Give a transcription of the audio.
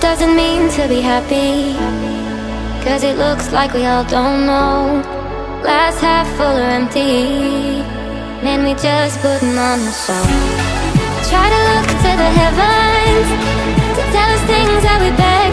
doesn't mean to be happy, 'cause it looks like we all don't know. Glass half full or empty, man, we just putting on the show. Try to look to the heavens to tell us things that we beg